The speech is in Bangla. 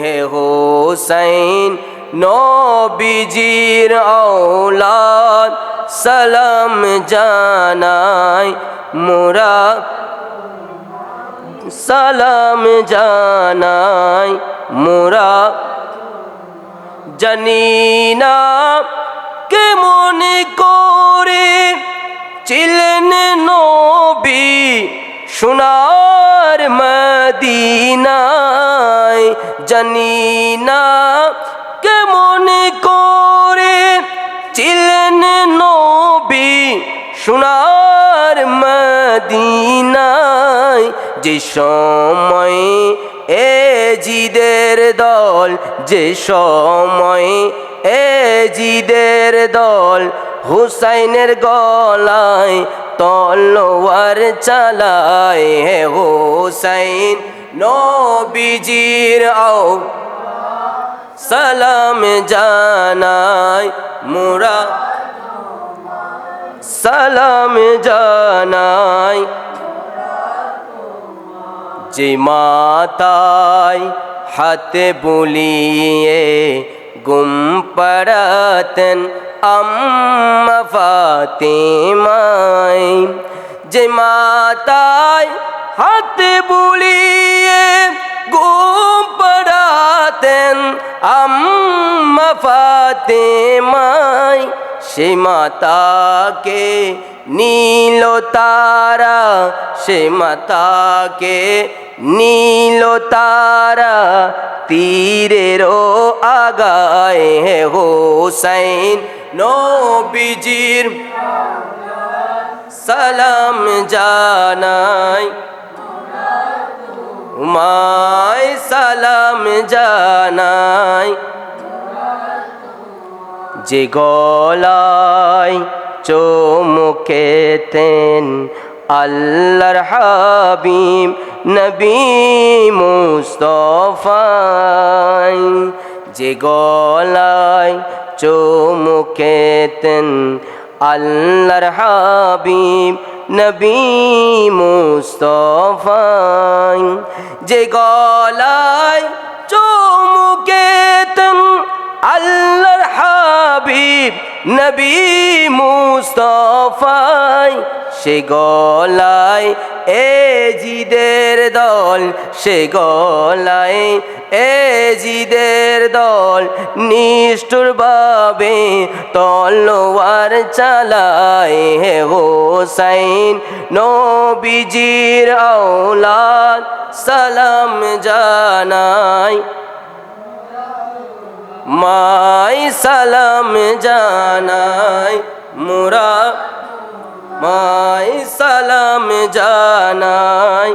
হে হোসাইন নবীজির আওলাদ সালাম জানাই মোরা সালাম জানাই মোরা জানি না কেমন করে ছিলেন নবী সোনার মদিনায় জানি না কেমন করে ছিলেন নবী সোনার মদিনায় যে সময় এজিদের দল যে সময় এজিদের দল হুসাইনের গলায় তলোয়ার চালায় হে হুসাইন নবীজির আও সালাম জানাই মোরা সালাম জানাই যে মাতায় হাতে বুলিয়ে গুম পড়াতেন আম্মা ফাতেমায় যে মাতায় হাতে বুলিয়ে গুম পড়াতেন আম্মা ফাতেমায় সে মাতাকে নীল তারা সে মাতাকে নীল তারা তীরেরও আগায় হে হোসাইন নবীজির সালাম জানাই উমায় সালাম জানাই যে গলায় চুমুকেতেন আল্লাহর হাবিব নবী মুস্তাফা যে গলায় চুমুকেতেন আল্লাহর হাবিব নবী মুস্তাফা যে গলায় চুমুকেতেন আল্লাহর হাবিব নবী মুস্তাফা সে গলায় এজিদের দল সে গলায় এজিদের দল নিষ্ঠুর ভাবে তলোয়ার চালায় হে হোসাইন নবীজির আওলাদ সালাম জানাই মাই সালাম জানাই মোরা মাই সালাম জানাই